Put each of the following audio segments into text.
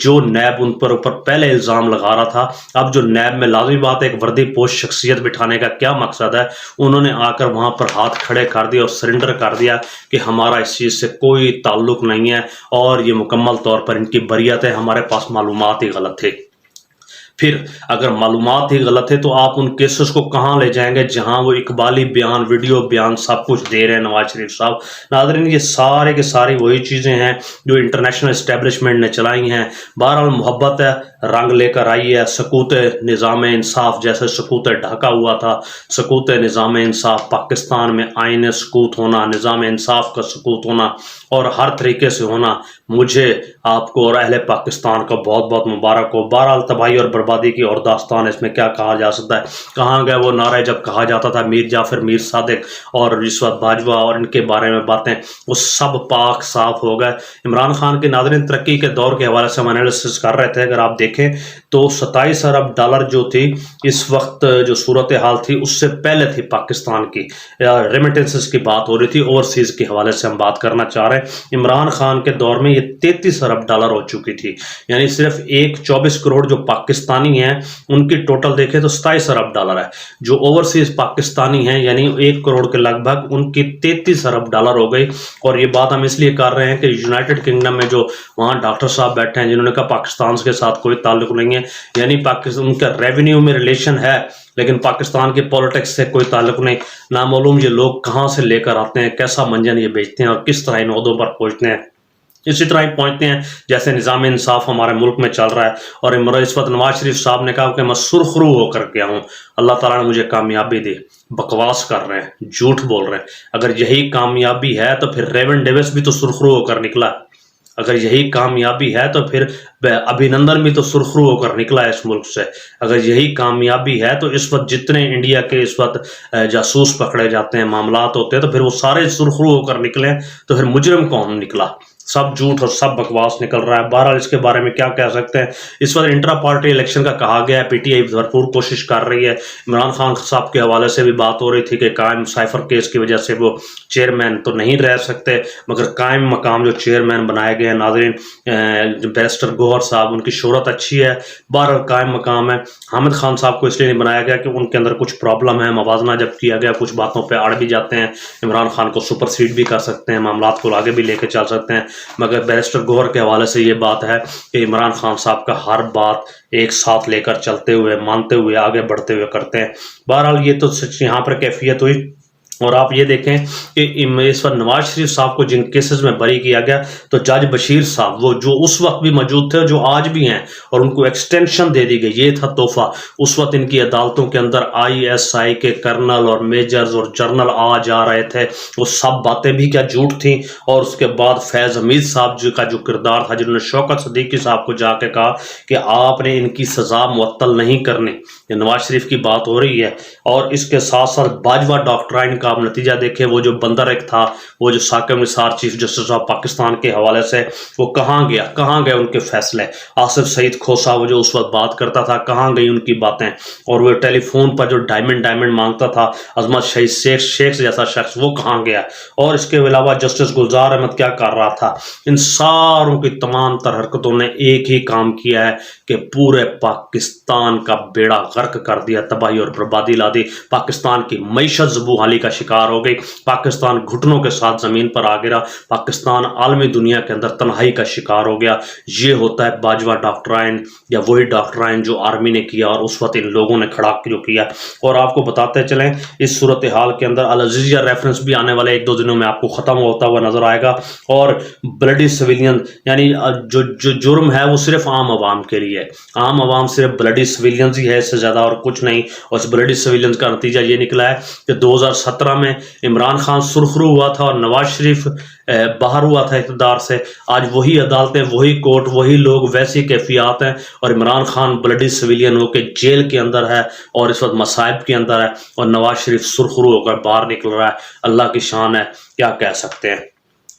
جو نیب ان پر اوپر پہلے الزام لگا رہا تھا، اب جو نیب میں لازمی بات ہے ایک وردی پوش شخصیت بٹھانے کا کیا مقصد ہے، انہوں نے آ کر وہاں پر ہاتھ کھڑے کر دیا اور سرنڈر کر دیا کہ ہمارا اس چیز سے کوئی تعلق نہیں ہے اور یہ مکمل طور پر ان کی بریت ہے، ہمارے پاس معلومات ہی غلط تھے۔ پھر اگر معلومات ہی غلط ہے تو آپ ان کیسز کو کہاں لے جائیں گے جہاں وہ اقبالی بیان، ویڈیو بیان سب کچھ دے رہے ہیں نواز شریف صاحب۔ ناظرین یہ سارے کے ساری وہی چیزیں ہیں جو انٹرنیشنل اسٹیبلشمنٹ نے چلائی ہیں۔ بہرحال محبت ہے، رنگ لے کر آئی ہے، سقوط نظام انصاف جیسے سقوط ڈھاکہ ہوا تھا، سقوط نظام انصاف، پاکستان میں آئین سقوط ہونا، نظام انصاف کا سقوط ہونا اور ہر طریقے سے ہونا، مجھے آپ کو اور اہل پاکستان کا بہت بہت مبارک ہو۔ بہرحال تباہی اور بربادی کی اور داستان اس میں کیا کہا جا سکتا ہے، کہاں گئے وہ نعرے جب کہا جاتا تھا میر جعفر، میر صادق اور رشوت باجوہ اور ان کے بارے میں باتیں، وہ سب پاک صاف ہو گئے۔ عمران خان کے ناظرین ترقی کے دور کے حوالے سے ہم انالیسس کر رہے تھے، اگر آپ دیکھیں تو 27 ارب ڈالر جو تھی اس وقت جو صورتحال تھی اس سے پہلے تھی پاکستان کی، ریمیٹنسز کی بات ہو رہی تھی، اوورسیز کے حوالے سے ہم بات کرنا چاہ رہے ہیں۔ عمران خان کے دور میں یہ 33 ارب ڈالر ہو چکی تھی، یعنی صرف 24 کروڑ جو پاکستانی ہیں ان کی ٹوٹل دیکھیں تو 27 ارب ڈالر ہے، جو اوورسیز پاکستانی ہیں یعنی 1 کروڑ کے لگ بھگ ان کی 33 ارب ڈالر ہو گئی۔ اور یہ بات ہم اس لیے کر رہے ہیں کہ یونائٹڈ کنگڈم میں جو وہاں ڈاکٹر صاحب بیٹھے ہیں جنہوں نے کہا پاکستان کے ساتھ کوئی تعلق نہیں ہے، یعنی پاکستان ان کا ریونیو میں ریلیشن ہے لیکن پاکستان کے پولیٹکس سے کوئی تعلق نہیں، نامعلوم یہ لوگ کہاں سے لے کر آتے ہیں، کیسا منجن یہ بیچتے ہیں اور کس طرح ان عہدوں پر پہنچتے ہیں، اسی طرح ہی پہنچتے ہیں جیسے نظام انصاف ہمارے ملک میں چل رہا ہے۔ اور اس وقت نواز شریف صاحب نے کہا کہ میں سرخرو ہو کر گیا ہوں، اللہ تعالیٰ نے مجھے کامیابی دی۔ بکواس کر رہے ہیں، جھوٹ بول رہے ہیں۔ اگر یہی کامیابی ہے تو پھر ریون ڈیوس بھی تو سرخرو ہو کر نکلا، اگر یہی کامیابی ہے تو پھر ابھینندن بھی تو سرخرو ہو کر نکلا ہے اس ملک سے۔ اگر یہی کامیابی ہے تو اس وقت جتنے انڈیا کے اس وقت جاسوس پکڑے جاتے ہیں، معاملات ہوتے ہیں، تو پھر وہ سارے سرخرو ہو کر نکلے، تو پھر مجرم کون نکلا؟ سب جھوٹ اور سب بکواس نکل رہا ہے۔ بہرحال اس کے بارے میں کیا کہہ سکتے ہیں، اس وقت انٹرا پارٹی الیکشن کا کہا گیا ہے، پی ٹی آئی بھرپور کوشش کر رہی ہے۔ عمران خان صاحب کے حوالے سے بھی بات ہو رہی تھی کہ قائم سائفر کیس کی وجہ سے وہ چیئرمین تو نہیں رہ سکتے، مگر قائم مقام جو چیئرمین بنائے گئے ہیں ناظرین بیرسٹر گوہر صاحب، ان کی شہرت اچھی ہے، بہرحال قائم مقام ہے۔ حامد خان صاحب کو اس لیے نہیں بنایا گیا کہ ان کے اندر کچھ پرابلم ہے، موازنہ جب کیا گیا کچھ باتوں پہ اڑ بھی جاتے ہیں، عمران خان کو سپر سیڈ بھی کر سکتے ہیں، معاملات کو آگے بھی لے کے چل سکتے ہیں، مگر بیرسٹر گوہر کے حوالے سے یہ بات ہے کہ عمران خان صاحب کا ہر بات ایک ساتھ لے کر چلتے ہوئے، مانتے ہوئے، آگے بڑھتے ہوئے کرتے ہیں۔ بہرحال یہ تو سچ یہاں پر کیفیت ہوئی۔ اور آپ یہ دیکھیں کہ اس وقت نواز شریف صاحب کو جن کیسز میں بری کیا گیا تو جج بشیر صاحب وہ جو اس وقت بھی موجود تھے جو آج بھی ہیں، اور ان کو ایکسٹینشن دے دی گئی، یہ تھا تحفہ۔ اس وقت ان کی عدالتوں کے اندر ISI کے کرنل اور میجرز اور جرنل آ جا رہے تھے، وہ سب باتیں بھی کیا جھوٹ تھیں۔ اور اس کے بعد فیض حمید صاحب جی کا جو کردار تھا، جنہوں نے شوکت صدیقی صاحب کو جا کے کہا کہ آپ نے ان کی سزا معطل نہیں کرنی، یہ نواز شریف کی بات ہو رہی ہے۔ اور اس کے ساتھ ساتھ باجوہ ڈاکٹرائن کا آپ نتیجہ دیکھیں، وہ جو بندر ایک تھا، وہ جو Saqib Nisar chief justice of Pakistan کے حوالے سے، وہ کہاں گیا، کہاں گئے ان کے فیصلے؟ آصف سعید کھوسا وہ جو اس وقت بات کرتا تھا، کہاں گئی ان کی باتیں؟ اور وہ ٹیلی فون پر جو ڈائمنڈ مانگتا تھا عظمت شہید شیخ جیسا شخص، وہ کہاں گیا؟ اور اس کے علاوہ جسٹس گلزار احمد کیا کر رہا تھا؟ ان ساروں کی تمام تر حرکتوں نے ایک ہی کام کیا ہے کہ پورے پاکستان کا بیڑا غرق کر دیا، تباہی اور بربادی لا دی۔ پاکستان کی معیشت زبوحالی کا شکار ہو گئی، پاکستان گھٹنوں کے ساتھ زمین پر آ گرا، پاکستان عالمی دنیا کے اندر تنہائی کا شکار ہو گیا۔ یہ ہوتا ہے باجوہ ڈاکٹرائن، یا وہی ڈاکٹرائن جو آرمی نے کیا اور اس وقت ان لوگوں نے کھڑا جو کیا۔ اور آپ کو بتاتے چلیں اس صورتحال کے اندر العزیزیہ ریفرنس بھی آنے والے 1-2 دنوں میں آپ کو ختم ہوتا ہوا نظر آئے گا۔ اور بلڈی سویلین یعنی جو جرم ہے وہ صرف عام عوام کے لیے، عام عوام صرف بلڈی سویلینز ہی ہے، اس سے زیادہ اور کچھ نہیں۔ اور اس بلڈی سویلینز کا نتیجہ یہ نکلا ہے کہ 2017 میں عمران خان سرخرو ہوا تھا اور نواز شریف باہر ہوا تھا اقتدار سے۔ آج وہی عدالتیں، وہی کورٹ، وہی لوگ، ویسی کیفیات ہیں، اور عمران خان بلڈی سویلین ہو کے جیل کے اندر ہے اور اس وقت مصائب کے اندر ہے، اور نواز شریف سرخرو ہو کر باہر نکل رہا ہے۔ اللہ کی شان ہے، کیا کہہ سکتے ہیں۔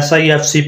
SIFC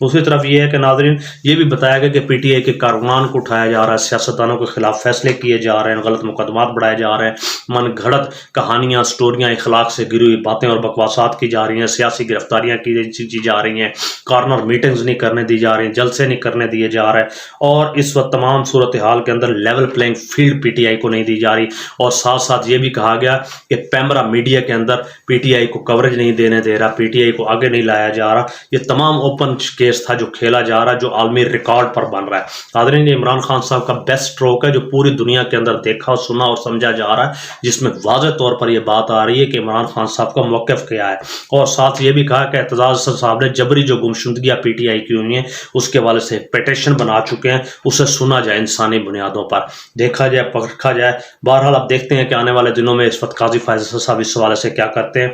دوسری طرف یہ ہے کہ ناظرین یہ بھی بتایا گیا کہ پی ٹی آئی کے کارکنان کو اٹھایا جا رہا ہے, سیاستدانوں کے خلاف فیصلے کیے جا رہے ہیں, غلط مقدمات بڑھائے جا رہے ہیں, من گھڑت کہانیاں, سٹوریاں, اخلاق سے گری ہوئی باتیں اور بکواسات کی جا رہی ہیں, سیاسی گرفتاریاں کی جا رہی ہیں, کارنر میٹنگز نہیں کرنے دی جا رہی ہیں, جلسے نہیں کرنے دیے جا رہے ہیں, اور اس وقت تمام صورتحال کے اندر level playing field P T I کو نہیں دی جا رہی. اور ساتھ ساتھ یہ بھی کہا گیا کہ پیمرا میڈیا کے اندر پی ٹی آئی کو کوریج نہیں دینے دے رہا, پی ٹی آئی کو آگے نہیں لایا جا رہا. یہ تمام اوپن کیس تھا جو کھیلا جا رہا, جو عالمی ریکارڈ پر بن رہا ہے. حاضرین یہ عمران خان صاحب کا بیسٹ اسٹروک ہے جو پوری دنیا کے اندر دیکھا, سنا اور سمجھا جا رہا ہے, جس میں واضح طور پر یہ بات آ رہی ہے کہ عمران خان صاحب کا موقف کیا ہے. اور ساتھ یہ بھی کہا کہ اعتزاز صاحب نے جبری جو گمشدگیاں پی ٹی آئی کی ہوئی ہیں اس کے حوالے سے پیٹیشن بنا چکے ہیں, اسے سنا جائے انسانی بنیادوں پر, دیکھا جائے, پرکھا جائے. بہرحال اب دیکھتے ہیں کہ آنے والے دنوں میں اس وقت قاضی فائز صاحب اس حوالے سے کیا کرتے ہیں.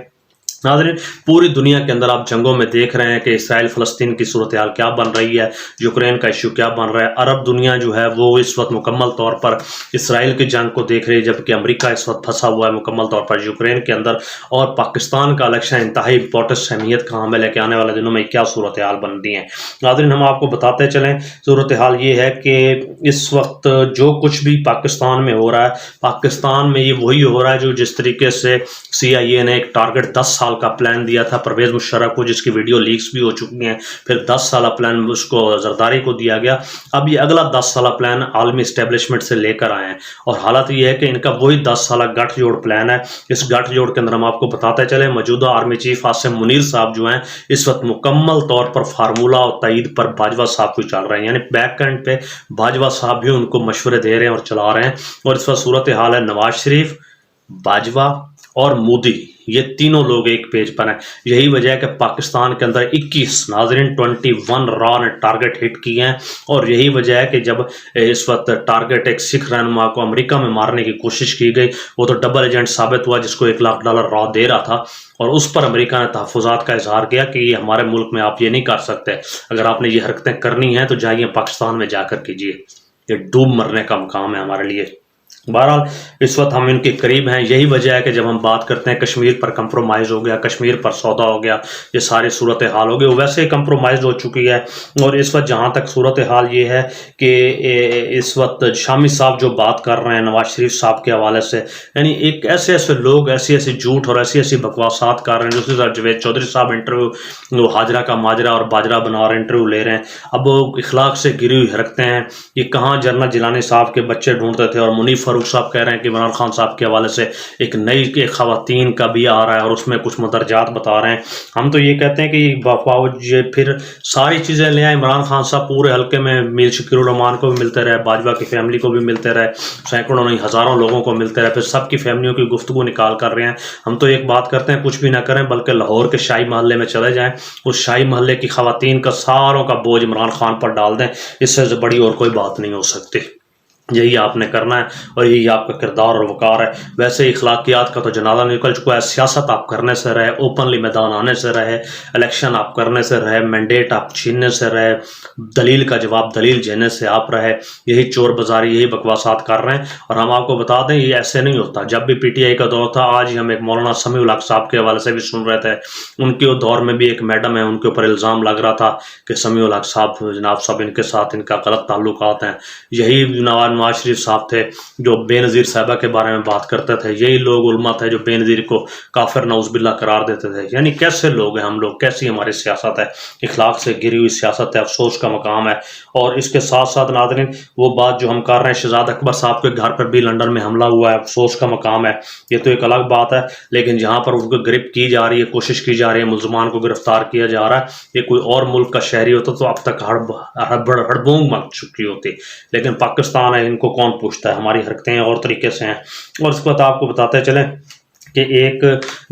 ناظرین پوری دنیا کے اندر آپ جنگوں میں دیکھ رہے ہیں کہ اسرائیل فلسطین کی صورتحال کیا بن رہی ہے, یوکرین کا ایشو کیا بن رہا ہے. عرب دنیا جو ہے وہ اس وقت مکمل طور پر اسرائیل کی جنگ کو دیکھ رہی ہے, جبکہ امریکہ اس وقت پھنسا ہوا ہے مکمل طور پر یوکرین کے اندر. اور پاکستان کا الیکشن انتہائی امپورٹنٹ اہمیت کا حامل ہے کہ آنے والے دنوں میں کیا صورتحال بنتی ہیں. ناظرین ہم آپ کو بتاتے چلیں, صورتحال یہ ہے کہ اس وقت جو کچھ بھی پاکستان میں ہو رہا ہے, پاکستان میں یہ وہی ہو رہا ہے جو جس طریقے سے سی آئی اے نے ایک ٹارگٹ 10 سال کا پلان دیا تھا پرویز مشرف کو, جس کی ویڈیو لیکس بھی ہو چکی ہیں, پھر 10 سالہ پلان اس کو زرداری کو دیا گیا. اب یہ اگلا 10 سالہ پلان عالمی اسٹیبلشمنٹ سے لے کر آئے ہیں, اور حالت یہ ہے کہ ان کا وہی 10 سالہ گٹھ جوڑ پلان ہے. اس گٹھ جوڑ کے اندر ہم آپ کو بتاتے چلیں موجودہ آرمی چیف عاصم منیر صاحب جو ہیں اس وقت مکمل طور پر فارمولہ اور تائید پر باجوہ صاحب کو چل رہے ہیں, یعنی بیک اینڈ پہ باجوہ صاحب بھی ان کو مشورے دے رہے ہیں اور چلا رہے ہیں. اور اس وقت صورتحال ہے نواز شریف, باجوہ اور مودی, یہ تینوں لوگ ایک پیج پر ہیں. یہی وجہ ہے کہ پاکستان کے اندر 21 ناظرین 21 را نے ٹارگٹ ہٹ کیے ہیں. اور یہی وجہ ہے کہ جب اس وقت ٹارگٹ ایک سکھ رہنما کو امریکہ میں مارنے کی کوشش کی گئی, وہ تو ڈبل ایجنٹ ثابت ہوا جس کو $1 لاکھ را دے رہا تھا, اور اس پر امریکہ نے تحفظات کا اظہار کیا کہ یہ ہمارے ملک میں آپ یہ نہیں کر سکتے, اگر آپ نے یہ حرکتیں کرنی ہیں تو جائیے پاکستان میں جا کر کیجیے, یہ ڈوب مرنے کا مقام ہے ہمارے لیے. بہرحال اس وقت ہم ان کے قریب ہیں. یہی وجہ ہے کہ جب ہم بات کرتے ہیں کشمیر پر کمپرومائز ہو گیا, کشمیر پر سودا ہو گیا, یہ ساری صورتحال ہو گئی, وہ ویسے ہی کمپرومائز ہو چکی ہے. اور اس وقت جہاں تک صورتحال یہ ہے کہ اس وقت شامی صاحب جو بات کر رہے ہیں نواز شریف صاحب کے حوالے سے, یعنی ایک ایسے لوگ ایسی جھوٹ اور ایسی بکواسات کر رہے ہیں. دوسری طرف جوید چودھری صاحب انٹرویو حاجرہ کا ماجرہ اور باجرہ بنا اور انٹرویو لے رہے ہیں. اب وہ اخلاق سے گری ہوئی حرکتیں ہیں. یہ کہاں جنرل جیلانی صاحب کے بچے ڈھونڈتے تھے, اور منیف فاروق صاحب کہہ رہے ہیں کہ عمران خان صاحب کے حوالے سے ایک نئی خواتین کا بھی آ رہا ہے اور اس میں کچھ مدرجات بتا رہے ہیں. ہم تو یہ کہتے ہیں کہ پھر ساری چیزیں لے آئیں, عمران خان صاحب پورے حلقے میں میر شکیل الرحمان کو بھی ملتے رہے, باجوہ کی فیملی کو بھی ملتے رہے, سینکڑوں نہیں ہزاروں لوگوں کو ملتے رہے, پھر سب کی فیملیوں کی گفتگو نکال کر رہے ہیں. ہم تو ایک بات کرتے ہیں, کچھ بھی نہ کریں بلکہ لاہور کے شاہی محلے میں چلے جائیں, اس شاہی محلے کی خواتین کا ساروں کا بوجھ عمران خان پر ڈال دیں, اس سے بڑی اور کوئی بات نہیں ہو سکتی. یہی آپ نے کرنا ہے اور یہی آپ کا کردار اور وقار ہے. ویسے اخلاقیات کا تو جنازہ نکل چکا ہے. سیاست آپ کرنے سے رہے, اوپنلی میدان آنے سے رہے, الیکشن آپ کرنے سے رہے, مینڈیٹ آپ چھیننے سے رہے, دلیل کا جواب دلیل دینے سے آپ رہے. یہی چور بازاری, یہی بکواسات کر رہے ہیں. اور ہم آپ کو بتا دیں یہ ایسے نہیں ہوتا. جب بھی پی ٹی آئی کا دور تھا, آج ہی ہم ایک مولانا سمیع الحق صاحب کے حوالے سے بھی سن رہے تھے, ان کے دور میں بھی ایک میڈم ہے, ان کے اوپر الزام لگ رہا تھا کہ سمیع الحق صاحب جناب صاحب ان کے ساتھ ان کا غلط تعلقات ہیں. یہی نواز شریف صاحب تھے جو بے نظیر صاحبہ کے بارے میں بات کرتے تھے. یہی لوگ علماء تھے جو بے نظیر کو کافر نعوذ باللہ قرار دیتے تھے. یعنی کیسے لوگ ہیں ہم لوگ, کیسی ہماری سیاست ہے, اخلاق سے گری ہوئی سیاست ہے, افسوس کا مقام ہے. اور اس کے ساتھ ساتھ ناظرین وہ بات جو ہم کر رہے ہیں, شہزاد اکبر صاحب کے گھر پر بھی لندن میں حملہ ہوا ہے, افسوس کا مقام ہے. یہ تو ایک الگ بات ہے, لیکن جہاں پر ان کو گرفت کی جا رہی ہے, کوشش کی جا رہی ہے, ملزمان کو گرفتار کیا جا رہا ہے, یہ کوئی اور ملک کا شہری ہوتا تو اب تک ہڑبونگ مچ چکی ہوتی. لیکن پاکستان ہے, ان کو کون پوچھتا ہے, ہماری حرکتیں اور طریقے سے ہیں. اور اس وقت آپ کو بتاتے چلیں کہ ایک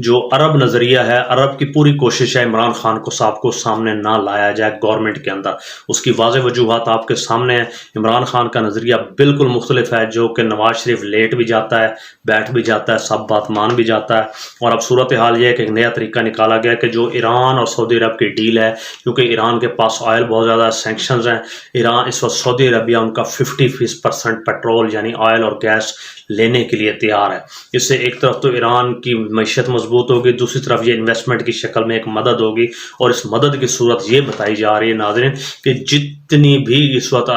جو عرب نظریہ ہے, عرب کی پوری کوشش ہے عمران خان کو صاحب کو سامنے نہ لایا جائے گورنمنٹ کے اندر. اس کی واضح وجوہات آپ کے سامنے ہیں. عمران خان کا نظریہ بالکل مختلف ہے, جو کہ نواز شریف لیٹ بھی جاتا ہے, بیٹھ بھی جاتا ہے, سب بات مان بھی جاتا ہے. اور اب صورتحال یہ ہے کہ ایک نیا طریقہ نکالا گیا کہ جو ایران اور سعودی عرب کی ڈیل ہے, کیونکہ ایران کے پاس آئل بہت زیادہ سینکشنز ہیں. ایران اس وقت سعودی عربیہ ان کا 50% پیٹرول یعنی آئل اور گیس لینے کے لیے تیار ہے. اس سے ایک طرف تو ایران کی معیشت مضبوط ہوگی, دوسری طرف یہ انویسٹمنٹ کی شکل میں ایک مدد ہوگی, اور اس مدد کی صورت یہ بتائی جا رہی ہے ناظرین کہ جتنی بھی اس وقت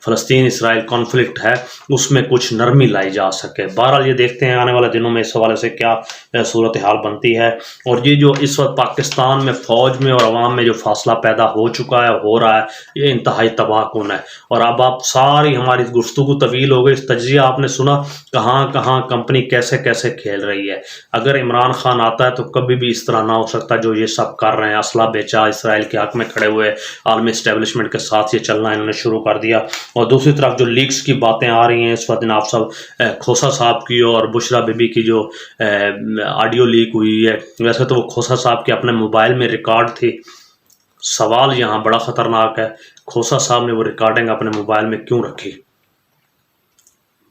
فلسطین اسرائیل کانفلکٹ ہے اس میں کچھ نرمی لائی جا سکے. بہرحال یہ دیکھتے ہیں آنے والے دنوں میں اس حوالے سے کیا صورتحال بنتی ہے. اور یہ جو اس وقت پاکستان میں فوج میں اور عوام میں جو فاصلہ پیدا ہو چکا ہے, ہو رہا ہے, یہ انتہائی تباہ کن ہے. اور اب آپ ساری ہماری گفتگو طویل ہو گئی, اس تجزیہ آپ نے سنا کہاں کہاں کمپنی کیسے کیسے کھیل رہی ہے. اگر عمران خان آتا ہے تو کبھی بھی اس طرح نہ ہو سکتا جو یہ سب کر رہے ہیں, اسلحہ بیچا, اسرائیل کے حق میں کھڑے ہوئے, عالمی اسٹیبلشمنٹ کے ساتھ یہ چلنا انہوں نے شروع کر دیا. اور دوسری طرف جو لیکس کی باتیں آ رہی ہیں اس وقت جناب صاحب کھوسا صاحب کی اور بشرا بی بی کی جو آڈیو لیک ہوئی ہے, ویسے تو وہ کھوسا صاحب کے اپنے موبائل میں ریکارڈ تھی. سوال یہاں بڑا خطرناک ہے, کھوسا صاحب نے وہ ریکارڈنگ اپنے موبائل میں کیوں رکھی,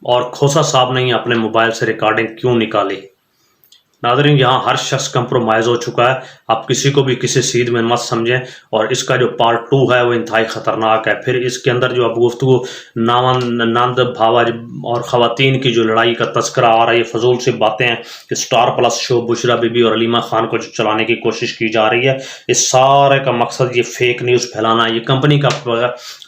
اور کھوسا صاحب نے اپنے موبائل سے ریکارڈنگ کیوں نکالی. ناظرین یہاں ہر شخص کمپرومائز ہو چکا ہے, آپ کسی کو بھی کسی سیدھ میں مت سمجھیں. اور اس کا جو پارٹ 2 ہے وہ انتہائی خطرناک ہے. پھر اس کے اندر جو اب گفتگو نند بھاوا اور خواتین کی جو لڑائی کا تذکرہ آ رہا ہے, یہ فضول سی باتیں ہیں کہ star plus show Bushra be be اور علیمہ خان کو جو چلانے کی کوشش کی جا رہی ہے, اس سارے کا مقصد یہ فیک نیوز پھیلانا. یہ کمپنی کا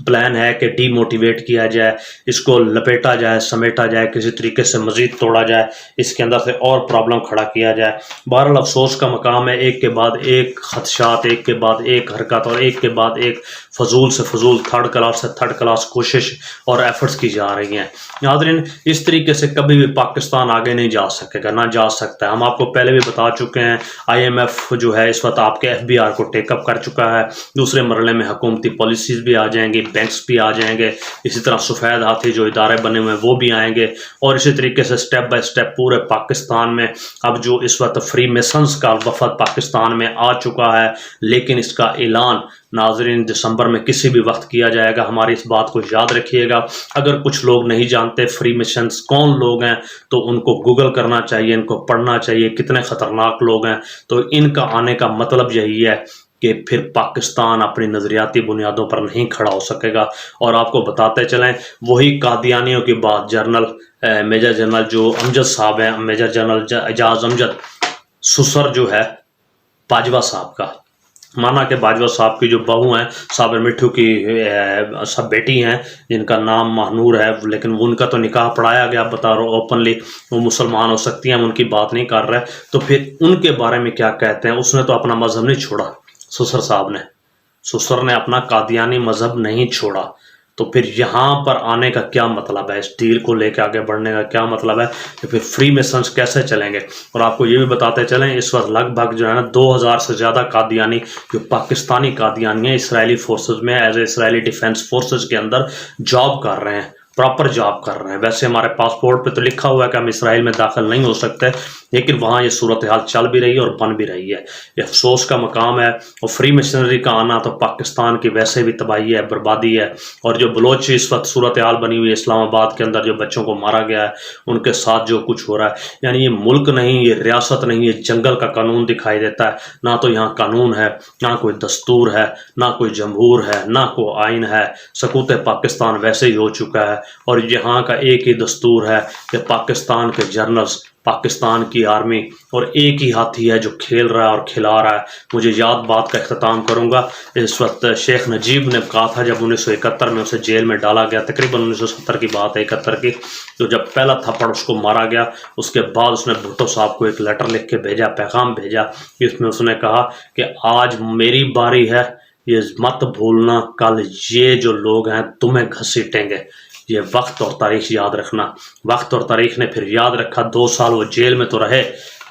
پلان ہے کہ ڈی موٹیویٹ کیا جائے, اس کو لپیٹا جائے, سمیٹا جائے, کسی طریقے سے مزید توڑا جائے, اس کے اندر سے اور پرابلم کھڑا کیا جائے. بہرحال افسوس کا مقام ہے, ایک کے بعد ایک خدشات, ایک کے بعد ایک حرکت اور ایک کے بعد ایک فضول سے فضول تھرڈ کلاس سے تھرڈ کلاس کوشش اور ایفرٹس کی جا رہی ہیں. ناظرین اس طریقے سے کبھی بھی پاکستان آگے نہیں جا سکے گا, نہ جا سکتا ہے. ہم آپ کو پہلے بھی بتا چکے ہیں, IMF جو ہے اس وقت آپ کے FBR کو ٹیک اپ کر چکا ہے. دوسرے مرحلے میں حکومتی پالیسیز بھی آ جائیں گی, بینکس بھی آ جائیں گے, اسی طرح سفید ہاتھی جو ادارے بنے ہوئے ہیں وہ بھی آئیں گے. اور اسی طریقے سے سٹیپ بائی سٹیپ پورے پاکستان میں اب جو اس وقت فری میسنز کا وفد پاکستان میں آ چکا ہے, لیکن اس کا اعلان ناظرین دسمبر میں کسی بھی وقت کیا جائے گا. ہماری اس بات کو یاد رکھیے گا. اگر کچھ لوگ نہیں جانتے فری میسنز کون لوگ ہیں تو ان کو گوگل کرنا چاہیے, ان کو پڑھنا چاہیے کتنے خطرناک لوگ ہیں. تو ان کا آنے کا مطلب یہی ہے کہ پھر پاکستان اپنی نظریاتی بنیادوں پر نہیں کھڑا ہو سکے گا. اور آپ کو بتاتے چلیں وہی قادیانیوں کی بات میجر جنرل جو امجد صاحب ہیں, میجر جنرل اعجاز امجد, سسر جو ہے باجوہ صاحب کا, مانا کہ باجوہ صاحب کی جو بہو ہیں صابر مٹھو کی سب بیٹی ہیں جن کا نام مہنور ہے, لیکن ان کا تو نکاح پڑھایا گیا, بتا رہا ہوں اوپنلی وہ مسلمان ہو سکتی ہیں, ہم ان کی بات نہیں کر رہے. تو پھر ان کے بارے میں کیا کہتے ہیں, اس نے تو اپنا مذہب نہیں چھوڑا, سسر صاحب نے, سسر نے اپنا قادیانی مذہب نہیں چھوڑا. تو پھر یہاں پر آنے کا کیا مطلب ہے, اس ڈیل کو لے کے آگے بڑھنے کا کیا مطلب ہے, کہ پھر فری میسنز کیسے چلیں گے. اور آپ کو یہ بھی بتاتے چلیں اس وقت لگ بھگ جو ہے نا 2000 سے زیادہ قادیانی جو پاکستانی قادیانی ہیں اسرائیلی فورسز میں as a Israeli defence forces کے اندر جاب کر رہے ہیں, پراپر جاب کر رہے ہیں. ویسے ہمارے پاسپورٹ پہ تو لکھا ہوا ہے کہ ہم اسرائیل میں داخل نہیں ہو سکتے, لیکن وہاں یہ صورتحال چل بھی رہی ہے اور بن بھی رہی ہے. یہ افسوس کا مقام ہے. اور فری مشنری کا آنا تو پاکستان کی ویسے بھی تباہی ہے, بربادی ہے. اور جو بلوچ اس وقت صورتحال بنی ہوئی ہے اسلام آباد کے اندر, جو بچوں کو مارا گیا ہے, ان کے ساتھ جو کچھ ہو رہا ہے, یعنی یہ ملک نہیں, یہ ریاست نہیں, یہ جنگل کا قانون دکھائی دیتا ہے. نہ تو یہاں قانون ہے, نہ کوئی دستور ہے, نہ کوئی جمہور ہے, نہ کوئی آئین ہے. سقوط پاکستان ویسے ہی ہو چکا ہے. اور یہاں کا ایک ہی دستور ہے کہ پاکستان کے جرنلز, پاکستان کی آرمی, اور ایک ہی ہاتھی ہے جو کھیل رہا ہے اور کھلا رہا ہے. مجھے یاد بات کا اختتام کروں گا, اس وقت شیخ نجیب نے کہا تھا جب 1971 میں اسے جیل میں ڈالا گیا, تقریباً 1970 کی بات ہے, 71 کی, تو جب پہلا تھپڑ اس کو مارا گیا اس کے بعد اس نے بھٹو صاحب کو ایک لیٹر لکھ کے بھیجا, پیغام بھیجا, جس میں اس نے کہا کہ آج میری باری ہے, یہ مت بھولنا کل یہ جو لوگ ہیں تمہیں گھسیٹیں گے. یہ وقت اور تاریخ یاد رکھنا. وقت اور تاریخ نے پھر یاد رکھا. 2 سال وہ جیل میں تو رہے,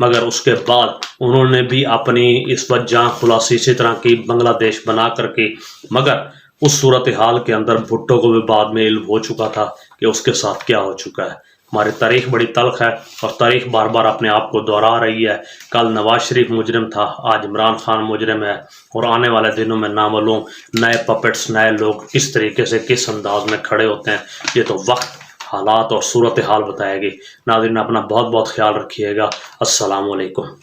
مگر اس کے بعد انہوں نے بھی اپنی اس وقت جان خلاصی اسی طرح کی بنگلہ دیش بنا کر کی, مگر اس صورتحال کے اندر بھٹو کو بھی بعد میں علم ہو چکا تھا کہ اس کے ساتھ کیا ہو چکا ہے. ہماری تاریخ بڑی تلخ ہے اور تاریخ بار بار اپنے آپ کو دہرا رہی ہے. کل نواز شریف مجرم تھا, آج عمران خان مجرم ہے, اور آنے والے دنوں میں نامعلوم نئے پپٹس, نئے لوگ کس طریقے سے کس انداز میں کھڑے ہوتے ہیں, یہ تو وقت, حالات اور صورتحال بتائے گی. ناظرین اپنا بہت بہت خیال رکھیے گا. السلام علیکم.